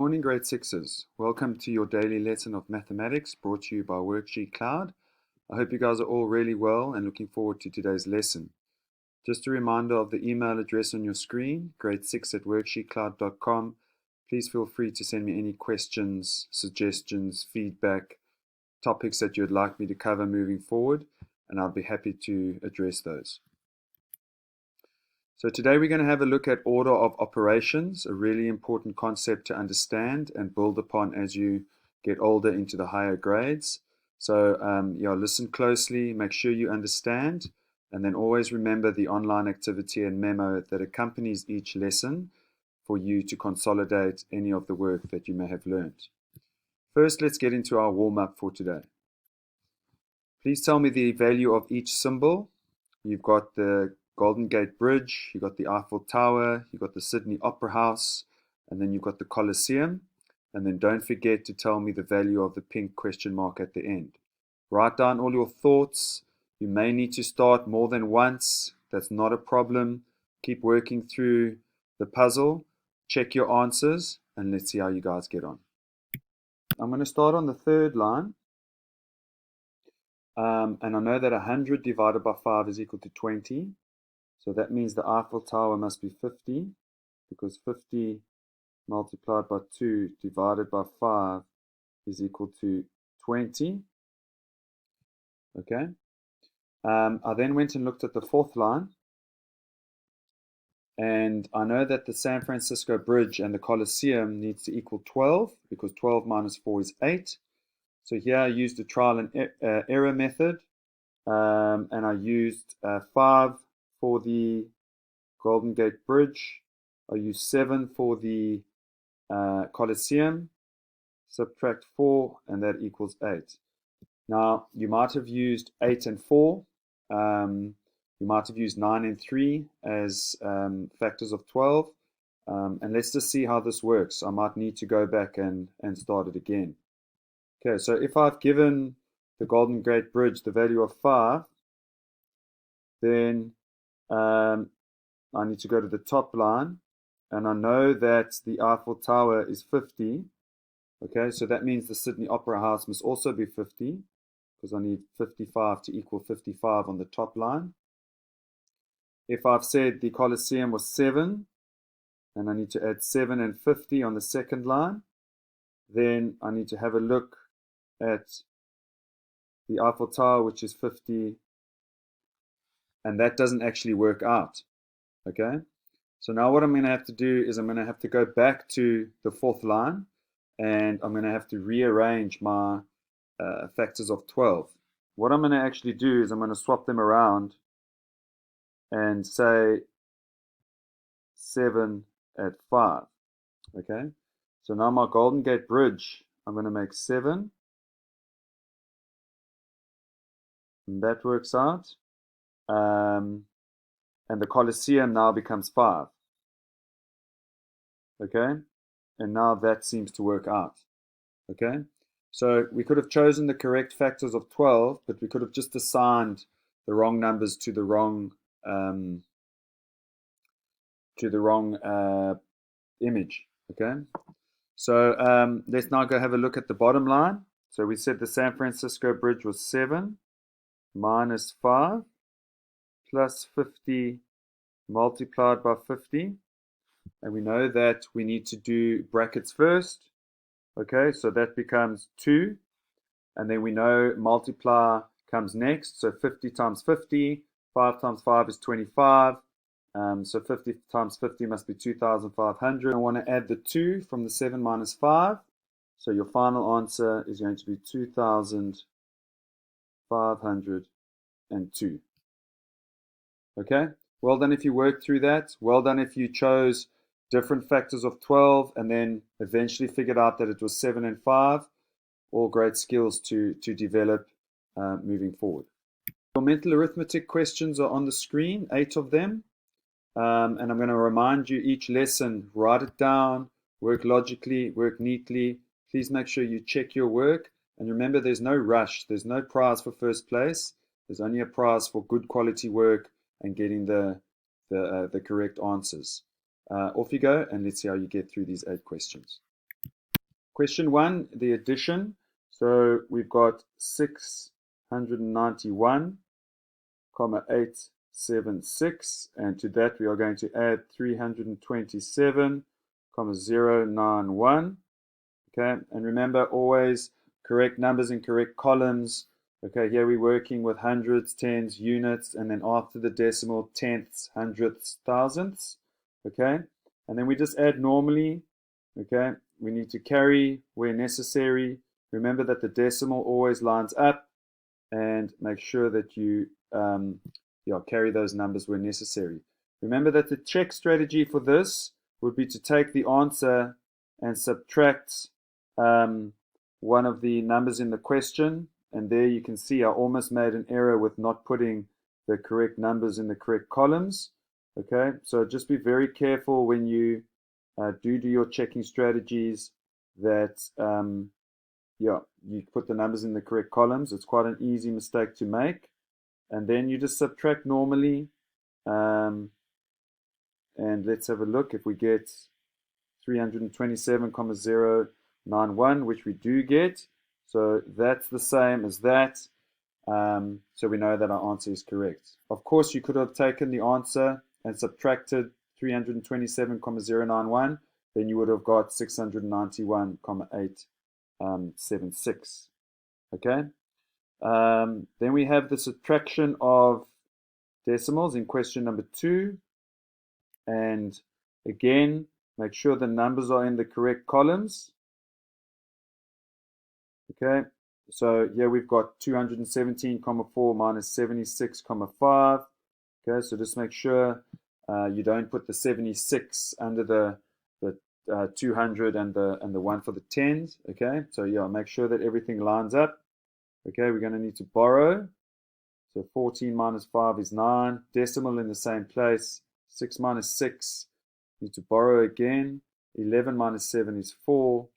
Morning, grade sixes. Welcome to your daily lesson of mathematics brought to you by WorksheetCloud. I hope you guys are all really well and looking forward to today's lesson. Just a reminder of the email address on your screen, grade6@worksheetcloud.com. Please feel free to send me any questions, suggestions, feedback, topics that you'd like me to cover moving forward, and I'll be happy to address those. So today we're going to have a look at order of operations, a really important concept to understand and build upon as you get older into the higher grades. So listen closely, make sure you understand, and then always remember the online activity and memo that accompanies each lesson for you to consolidate any of the work that you may have learned. First, let's get into our warm-up for today. Please tell me the value of each symbol. You've got the Golden Gate Bridge, you've got the Eiffel Tower, you've got the Sydney Opera House, and then you've got the Colosseum. And then don't forget to tell me the value of the pink question mark at the end. Write down all your thoughts. You may need to start more than once. That's not a problem. Keep working through the puzzle. Check your answers, and let's see how you guys get on. I'm going to start on the third line. And I know that 100 divided by 5 is equal to 20. So that means the Eiffel Tower must be 50, because 50 multiplied by 2 divided by 5 is equal to 20. Okay. I then went and looked at the fourth line. And I know that the San Francisco Bridge and the Colosseum needs to equal 12, because 12 minus 4 is 8. So here I used the trial and error method. And I used 5 for the Golden Gate Bridge. I used 7 for the Colosseum. Subtract 4, and that equals 8. Now, you might have used 8 and 4. You might have used 9 and 3 as factors of 12. And let's just see how this works. I might need to go back and start it again. Okay, so if I've given the Golden Gate Bridge the value of 5, then I need to go to the top line, and I know that the Eiffel Tower is 50. Okay, so that means the Sydney Opera House must also be 50, because I need 55 to equal 55 on the top line. If I've said the Colosseum was 7, and I need to add 7 and 50 on the second line, then I need to have a look at the Eiffel Tower, which is 50, and that doesn't actually work out. Okay, so now what I'm going to have to do is I'm going to have to go back to the fourth line, and I'm going to have to rearrange my factors of 12. What I'm going to actually do is I'm going to swap them around and say 7 at 5. Okay, so now my Golden Gate Bridge, I'm going to make 7, and that works out. And the Colosseum now becomes 5. Okay, and now that seems to work out. Okay, so we could have chosen the correct factors of 12, but we could have just assigned the wrong numbers to the wrong image. Okay, so let's now go have a look at the bottom line. So we said the San Francisco Bridge was 7 minus 5 plus 50 multiplied by 50, and we know that we need to do brackets first. Okay, so that becomes 2, and then we know multiply comes next, so 50 times 50, 5 times 5 is 25, so 50 times 50 must be 2,500. I want to add the 2 from the 7 minus 5, so your final answer is going to be 2,502. Okay, well done if you worked through that. Well done if you chose different factors of 12 and then eventually figured out that it was 7 and 5. All great skills to develop moving forward. Your mental arithmetic questions are on the screen, 8 of them. And I'm going to remind you each lesson, write it down, work logically, work neatly. Please make sure you check your work. And remember, there's no rush. There's no prize for first place. There's only a prize for good quality work and getting the correct answers. Off you go, and let's see how you get through these 8 questions. Question 1, the addition. So we've got 691,876, and to that we are going to add 327,091. Okay, and remember, always correct numbers in correct columns. Okay, here we're working with hundreds, tens, units, and then after the decimal, tenths, hundredths, thousandths. Okay, and then we just add normally. Okay, we need to carry where necessary. Remember that the decimal always lines up, and make sure that you carry those numbers where necessary. Remember that the check strategy for this would be to take the answer and subtract one of the numbers in the question, and there you can see I almost made an error with not putting the correct numbers in the correct columns. Okay, so just be very careful when you do your checking strategies that you put the numbers in the correct columns. It's quite an easy mistake to make, and then you just subtract normally, and let's have a look. If we get 327,091, which we do get, so that's the same as that, so we know that our answer is correct. Of course, you could have taken the answer and subtracted 327,091, then you would have got 691,876. Okay, then we have the subtraction of decimals in question number 2, and again, make sure the numbers are in the correct columns. Okay, so here we've got 217,4 minus 76,5. Okay, so just make sure you don't put the 76 under the 200 and the one for the tens. Okay, so yeah, make sure that everything lines up. Okay, we're going to need to borrow. So 14 minus 5 is 9. Decimal in the same place. 6 minus 6, need to borrow again. 11 minus 7 is 4.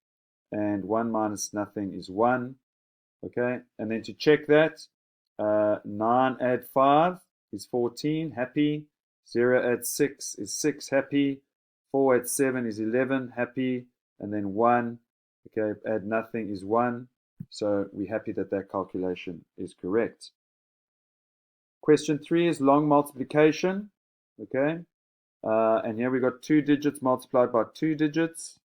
And 1 minus nothing is 1. Okay, and then to check that, 9 add 5 is 14, happy. 0 add 6 is 6, happy. 4 add 7 is 11, happy. And then 1, okay, add nothing is 1. So we're happy that that calculation is correct. Question 3 is long multiplication. Okay, and here we got 2 digits multiplied by 2 digits.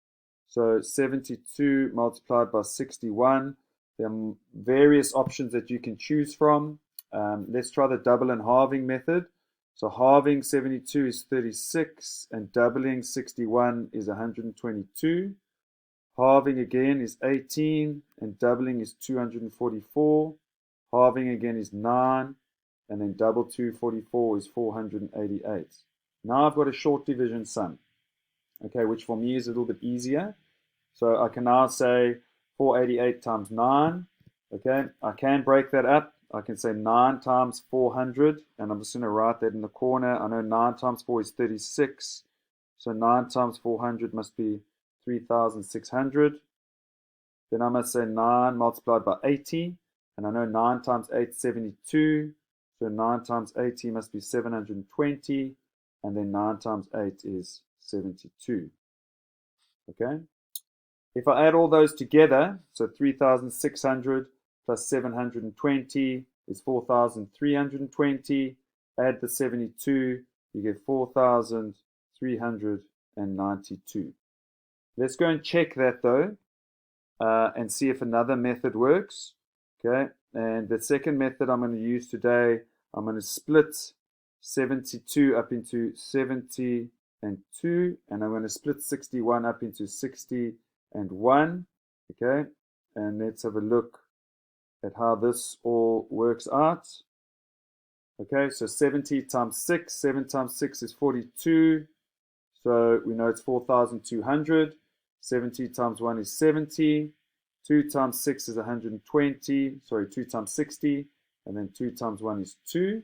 So 72 multiplied by 61. There are various options that you can choose from. Let's try the double and halving method. So halving 72 is 36, and doubling 61 is 122. Halving again is 18, and doubling is 244. Halving again is 9, and then double 244 is 488. Now I've got a short division sum, okay, which for me is a little bit easier. So I can now say 488 times 9. Okay, I can break that up. I can say 9 times 400, and I'm just going to write that in the corner. I know 9 times 4 is 36, so 9 times 400 must be 3,600. Then I must say 9 multiplied by 80, and I know 9 times 8 is 72, so 9 times 80 must be 720, and then 9 times 8 is 72. Okay, if I add all those together, so 3,600 plus 720 is 4,320. Add the 72, you get 4,392. Let's go and check that though, and see if another method works. Okay, and the second method I'm going to use today, I'm going to split 72 up into 70 and 2, and I'm going to split 61 up into 60 and 1. Okay, and let's have a look at how this all works out. Okay, so 70 times 6, 7 times 6 is 42, so we know it's 4,200. 70 times 1 is 70, 2 times 6 is 120, 2 times 60, and then 2 times 1 is 2.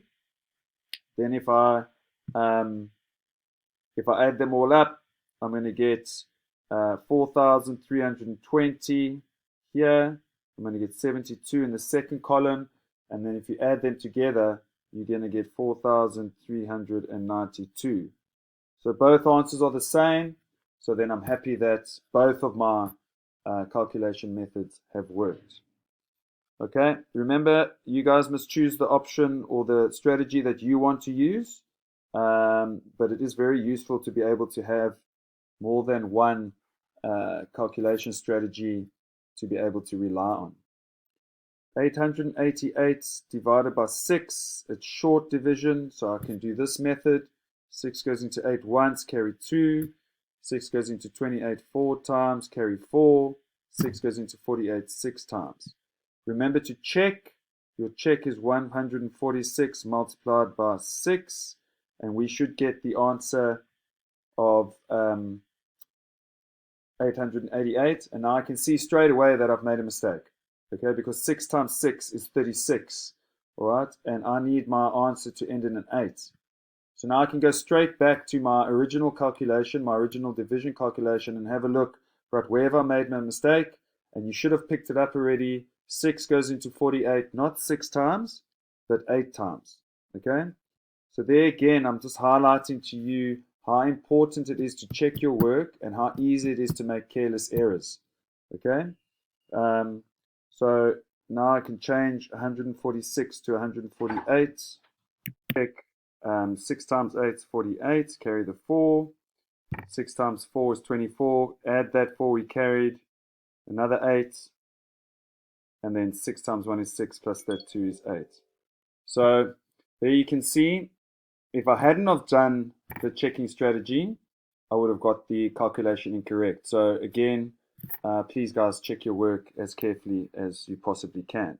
Then if I add them all up, I'm going to get 4,320 here. I'm going to get 72 in the second column, and then if you add them together, you're going to get 4,392. So both answers are the same. So then I'm happy that both of my calculation methods have worked. Okay, remember, you guys must choose the option or the strategy that you want to use, but it is very useful to be able to have more than one calculation strategy to be able to rely on. 888 divided by 6, it's short division, so I can do this method. 6 goes into 8 once, carry 2. 6 goes into 28 4 times, carry 4. 6 goes into 48 6 times. Remember to check. Your check is 146 multiplied by 6, and we should get the answer of 888. And now I can see straight away that I've made a mistake. Okay, because 6 times 6 is 36. All right, and I need my answer to end in an 8. So now I can go straight back to my original calculation, my original division calculation, and have a look right where have I made my mistake. And you should have picked it up already. 6 goes into 48, not 6 times, but 8 times. Okay? So there again, I'm just highlighting to you how important it is to check your work and how easy it is to make careless errors. Okay? So now I can change 146 to 148. Check 6 times 8 is 48. Carry the 4. 6 times 4 is 24. Add that 4 we carried. Another 8. And then 6 times 1 is 6 plus that 2 is 8. So there you can see, if I hadn't have done the checking strategy, I would have got the calculation incorrect. So again, please guys, check your work as carefully as you possibly can.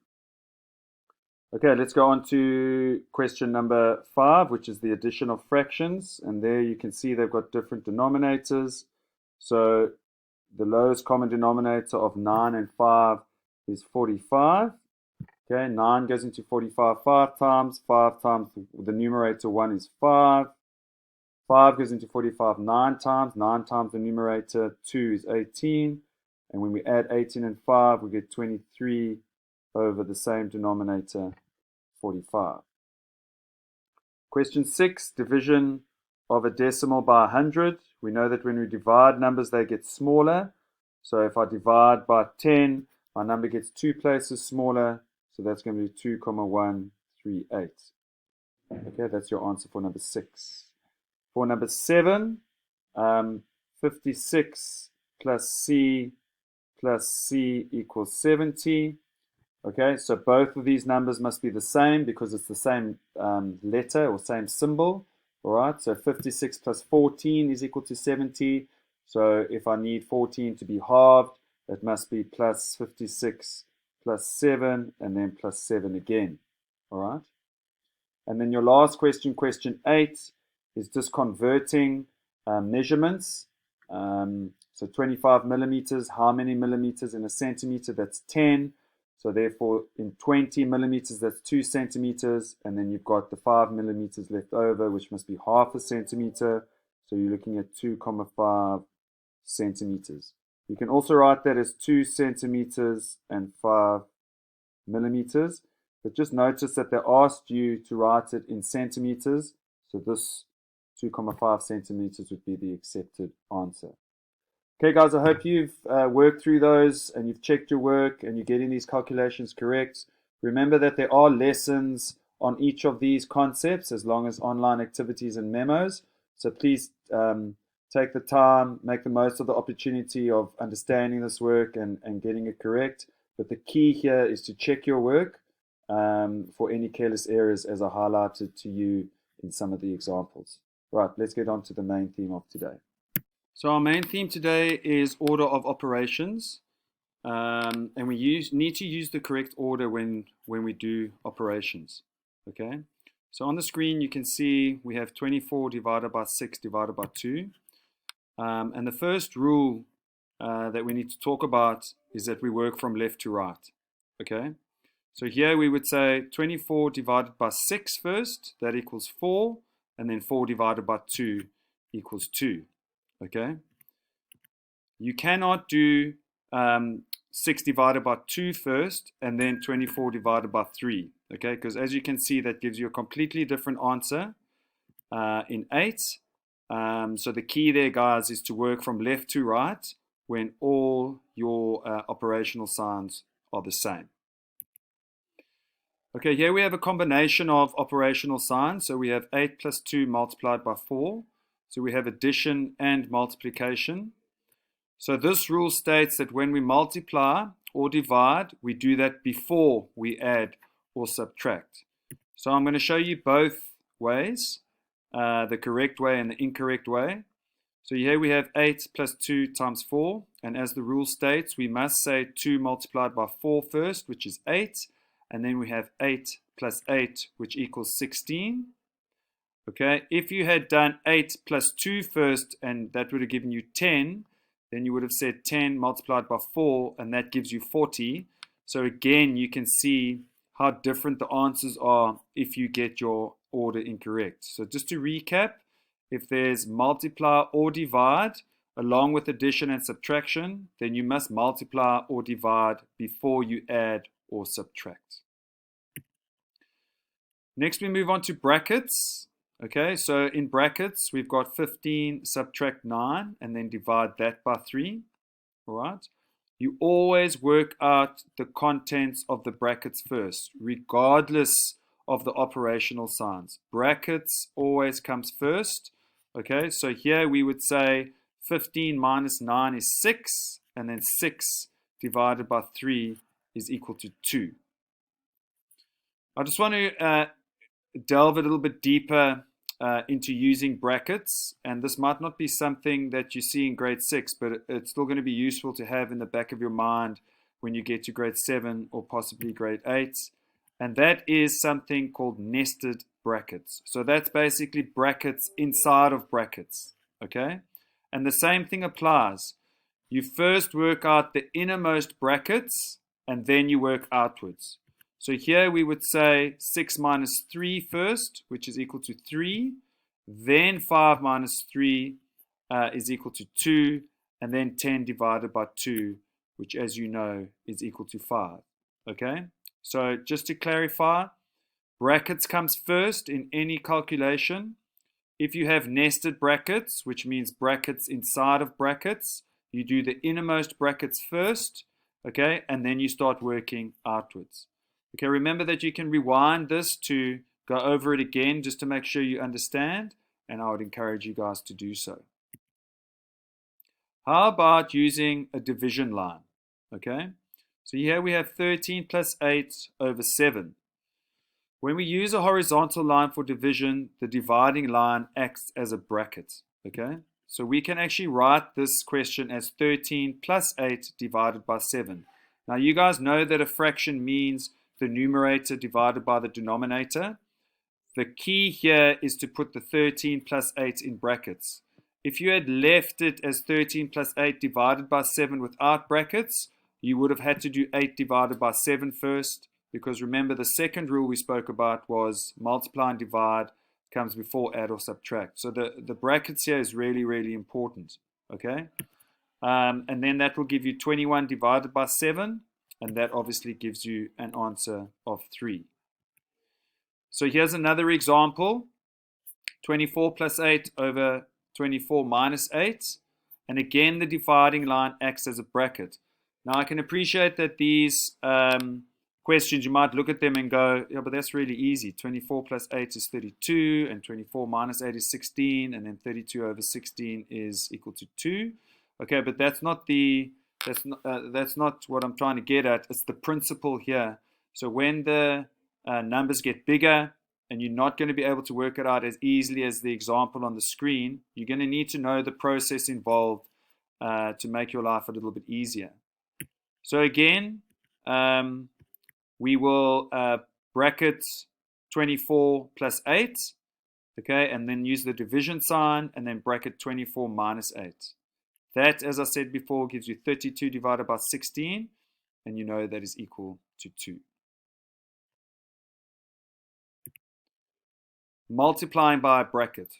Okay, let's go on to question number 5, which is the addition of fractions. And there you can see they've got different denominators. So the lowest common denominator of 9 and 5 is 45. Okay, 9 goes into 45 5 times. 5 times the numerator 1 is 5. 5 goes into 45 9 times. 9 times the numerator 2 is 18. And when we add 18 and 5, we get 23 over the same denominator, 45. Question 6, division of a decimal by 100. We know that when we divide numbers, they get smaller. So if I divide by 10, my number gets 2 places smaller. So that's going to be 2,138. Okay, that's your answer for number 6. For number 7, 56 plus C equals 70. Okay, so both of these numbers must be the same because it's the same letter or same symbol. All right, so 56 plus 14 is equal to 70. So if I need 14 to be halved, it must be plus 56 plus 7 and then plus 7 again. All right, and then your last question, question 8, is just converting measurements. So 25 millimeters, how many millimeters in a centimeter? That's 10. So therefore, in 20 millimeters, that's 2 centimeters. And then you've got the 5 millimeters left over, which must be half a centimeter. So you're looking at 2,5 centimeters. You can also write that as 2 centimeters and 5 millimeters. But just notice that they asked you to write it in centimeters. So this 2,5 centimeters would be the accepted answer. Okay, guys, I hope you've worked through those and you've checked your work and you're getting these calculations correct. Remember that there are lessons on each of these concepts as long as online activities and memos. So please take the time, make the most of the opportunity of understanding this work and getting it correct. But the key here is to check your work for any careless errors as I highlighted to you in some of the examples. Right, let's get on to the main theme of today. So our main theme today is order of operations, and we need to use the correct order when we do operations. Okay, so on the screen you can see we have 24 divided by 6 divided by 2, and the first rule that we need to talk about is that we work from left to right. Okay, so here we would say 24 divided by 6 first, that equals 4, and then 4 divided by 2 equals 2. Okay, you cannot do 6 divided by 2 first and then 24 divided by 3. Okay, because as you can see, that gives you a completely different answer in 8. So the key there, guys, is to work from left to right when all your operational signs are the same. Okay, here we have a combination of operational signs. So we have 8 plus 2 multiplied by 4. So we have addition and multiplication. So this rule states that when we multiply or divide, we do that before we add or subtract. So I'm going to show you both ways, the correct way and the incorrect way. So here we have 8 plus 2 times 4. And as the rule states, we must say 2 multiplied by 4 first, which is 8. And then we have 8 plus 8, which equals 16. Okay, if you had done 8 plus 2 first, and that would have given you 10, then you would have said 10 multiplied by 4, and that gives you 40. So again, you can see how different the answers are if you get your order incorrect. So just to recap, if there's multiply or divide along with addition and subtraction, then you must multiply or divide before you add or subtract. Next, we move on to brackets. Okay, so in brackets, we've got 15 subtract 9 and then divide that by 3. All right. You always work out the contents of the brackets first, regardless of the operational signs. Brackets always comes first. Okay, so here we would say 15 minus 9 is 6, and then 6 divided by 3 is equal to 2. I just want to delve a little bit deeper into using brackets, and this might not be something that you see in grade 6, but it's still going to be useful to have in the back of your mind when you get to grade 7 or possibly grade 8, and that is something called nested brackets. So that's basically brackets inside of brackets, okay? And the same thing applies. You first work out the innermost brackets and then you work outwards. So here we would say 6 minus 3 first, which is equal to 3. Then 5 minus 3 is equal to 2. And then 10 divided by 2, which as you know is equal to 5. Okay? So just to clarify, brackets comes first in any calculation. If you have nested brackets, which means brackets inside of brackets, you do the innermost brackets first, okay? And then you start working outwards. Okay, remember that you can rewind this to go over it again just to make sure you understand, and I would encourage you guys to do so. How about using a division line? Okay, so here we have 13 plus 8 over 7. When we use a horizontal line for division, the dividing line acts as a bracket. Okay, so we can actually write this question as 13 plus 8 divided by 7. Now you guys know that a fraction means the numerator divided by the denominator. The key here is to put the 13 plus 8 in brackets. If you had left it as 13 plus 8 divided by 7 without brackets, you would have had to do 8 divided by 7 first, because remember the second rule we spoke about was multiply and divide comes before add or subtract. So the brackets here is really, really important. Okay? And then that will give you 21 divided by 7. And that obviously gives you an answer of 3. So here's another example. 24 plus 8 over 24 minus 8. And again, the dividing line acts as a bracket. Now, I can appreciate that these questions, you might look at them and go, yeah, but that's really easy. 24 plus 8 is 32, and 24 minus 8 is 16, and then 32 over 16 is equal to 2. Okay, but that's not what I'm trying to get at. It's the principle here. So when the numbers get bigger and you're not going to be able to work it out as easily as the example on the screen, you're going to need to know the process involved to make your life a little bit easier. So again, we will bracket 24 plus 8, okay, and then use the division sign, and then bracket 24 minus 8. That, as I said before, gives you 32 divided by 16, and you know that is equal to 2. Multiplying by a bracket.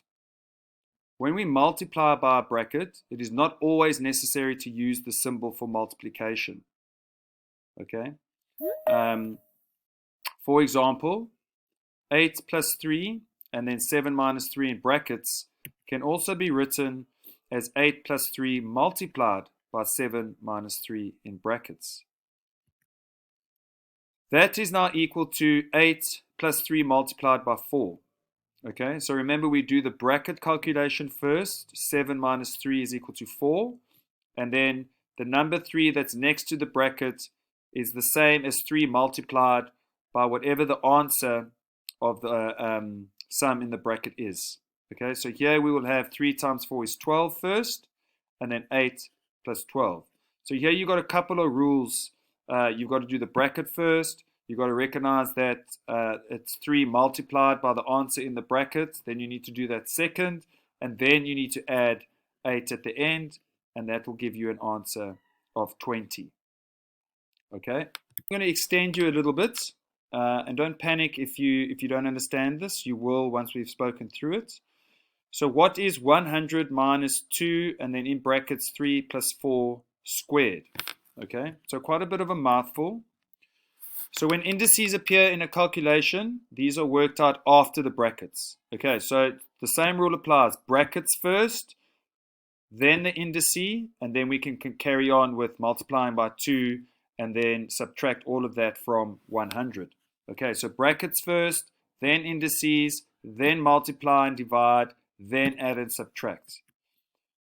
When we multiply by a bracket, it is not always necessary to use the symbol for multiplication. Okay? For example, 8 plus 3 and then 7 minus 3 in brackets can also be written as 8 plus 3 multiplied by 7 minus 3 in brackets. That is now equal to 8 plus 3 multiplied by 4. Okay, so remember we do the bracket calculation first. 7 minus 3 is equal to 4. And then the number 3 that's next to the bracket is the same as 3 multiplied by whatever the answer of the sum in the bracket is. Okay, so here we will have 3 times 4 is 12 first, and then 8 plus 12. So here you've got a couple of rules. You've got to do the bracket first. You've got to recognize that it's 3 multiplied by the answer in the bracket. Then you need to do that second, and then you need to add 8 at the end, and that will give you an answer of 20. Okay, I'm going to extend you a little bit, and don't panic if you don't understand this. You will once we've spoken through it. So what is 100 minus 2, and then in brackets 3 plus 4 squared? Okay, so quite a bit of a mouthful. So when indices appear in a calculation, these are worked out after the brackets. Okay, so the same rule applies. Brackets first, then the indice, and then we can carry on with multiplying by 2 and then subtract all of that from 100. Okay, so brackets first, then indices, then multiply and divide, then add and subtract.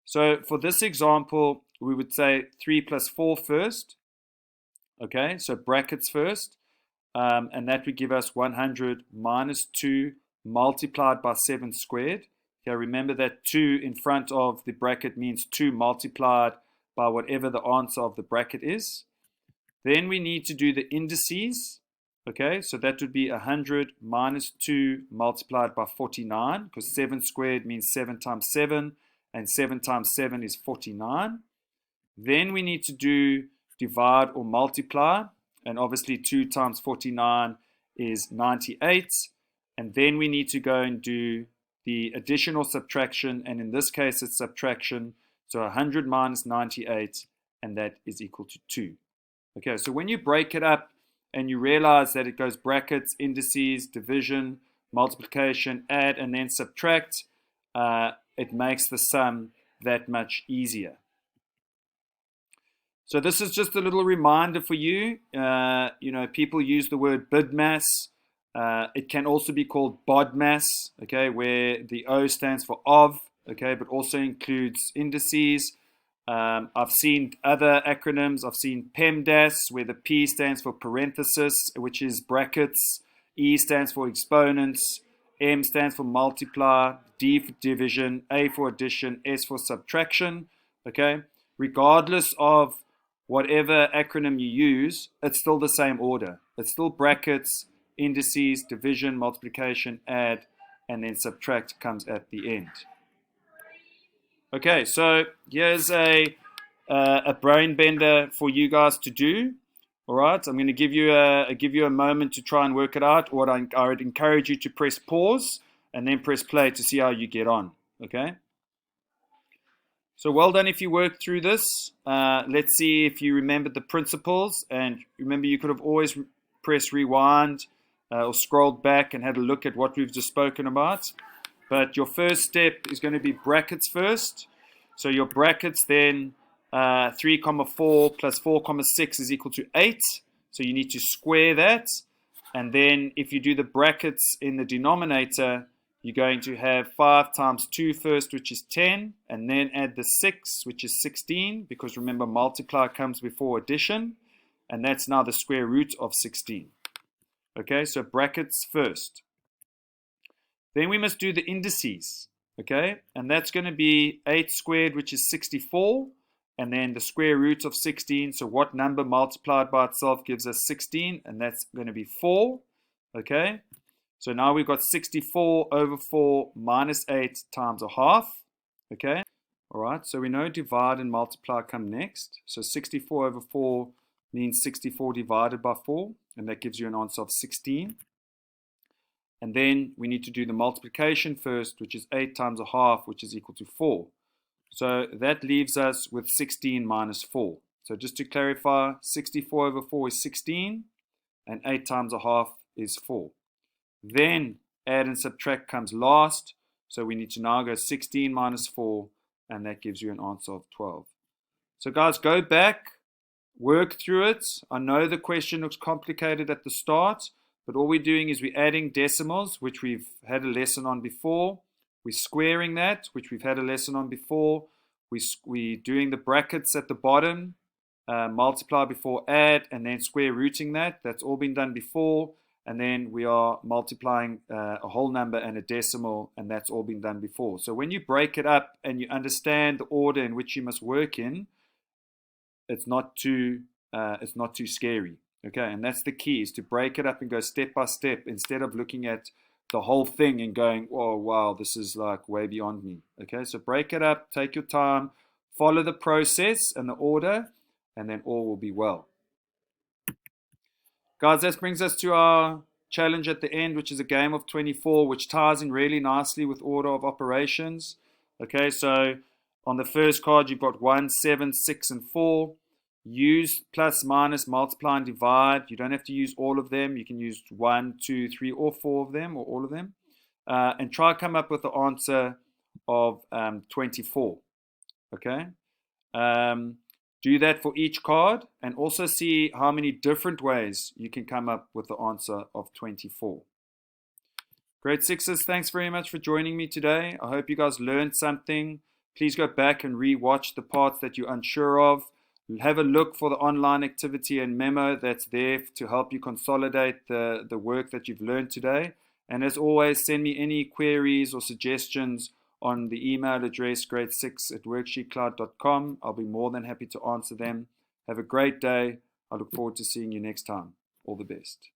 So for this example, we would say 3 plus 4 first. Okay, so brackets first, and that would give us 100 minus 2 multiplied by 7 squared. Okay, remember that 2 in front of the bracket means 2 multiplied by whatever the answer of the bracket is. Then we need to do the indices. Okay, so that would be 100 minus 2 multiplied by 49, because 7 squared means 7 times 7, and 7 times 7 is 49. Then we need to do divide or multiply, and obviously 2 times 49 is 98. And then we need to go and do the addition or subtraction, and in this case it's subtraction, so 100 minus 98, and that is equal to 2. Okay, so when you break it up and you realize that it goes brackets, indices, division, multiplication, add, and then subtract, it makes the sum that much easier. So this is just a little reminder for you. People use the word BIDMAS. It can also be called BODMAS, okay, where the O stands for of, okay, but also includes indices. I've seen other acronyms. I've seen PEMDAS, where the P stands for parenthesis, which is brackets. E stands for exponents. M stands for multiply. D for division. A for addition. S for subtraction. Okay, regardless of whatever acronym you use, it's still the same order. It's still brackets, indices, division, multiplication, add, and then subtract comes at the end. Okay, so here's a brain bender for you guys to do. All right, I'm going to give you a moment to try and work it out. Or I would encourage you to press pause and then press play to see how you get on. Okay. So well done if you work through this. Let's see if you remembered the principles. And remember, you could have always pressed rewind or scrolled back and had a look at what we've just spoken about. But your first step is going to be brackets first. So your brackets then 3, 4 plus 4, 6 is equal to 8. So you need to square that. And then if you do the brackets in the denominator, you're going to have 5 times 2 first, which is 10, and then add the 6, which is 16, because remember, multiply comes before addition, and that's now the square root of 16. Okay, so brackets first. Then we must do the indices, okay, and that's going to be 8 squared, which is 64, and then the square root of 16, so what number multiplied by itself gives us 16, and that's going to be 4, okay. So now we've got 64 over 4 minus 8 times a half, okay? All right, so we know divide and multiply come next. So 64 over 4 means 64 divided by 4, and that gives you an answer of 16. And then we need to do the multiplication first, which is 8 times a half, which is equal to 4. So that leaves us with 16 minus 4. So just to clarify, 64 over 4 is 16, and 8 times a half is 4. Then add and subtract comes last. So we need to now go 16 minus 4, and that gives you an answer of 12. So guys, go back, work through it. I know the question looks complicated at the start, but all we're doing is we're adding decimals, which we've had a lesson on before. We're squaring that, which we've had a lesson on before. We're doing the brackets at the bottom, multiply before add, and then square rooting that. That's all been done before. And then we are multiplying a whole number and a decimal, and that's all been done before. So when you break it up and you understand the order in which you must work in, it's not too scary. Okay, and that's the key, is to break it up and go step by step instead of looking at the whole thing and going, oh wow, this is like way beyond me. Okay, so break it up, take your time, follow the process and the order, and then all will be well. Guys, this brings us to our challenge at the end, which is a game of 24, which ties in really nicely with order of operations. Okay, so on the first card, you've got 1, 7, 6, and 4. Use plus, minus, multiply, and divide. You don't have to use all of them. You can use 1, 2, 3, or 4 of them, or all of them. And try to come up with the answer of 24. Okay? Do that for each card, and also see how many different ways you can come up with the answer of 24. Grade 6s, thanks very much for joining me today. I hope you guys learned something. Please go back and re-watch the parts that you're unsure of. Have a look for the online activity and memo that's there to help you consolidate the work that you've learned today. And as always, send me any queries or suggestions on the email address grade6@worksheetcloud.com. I'll be more than happy to answer them. Have a great day. I look forward to seeing you next time. All the best.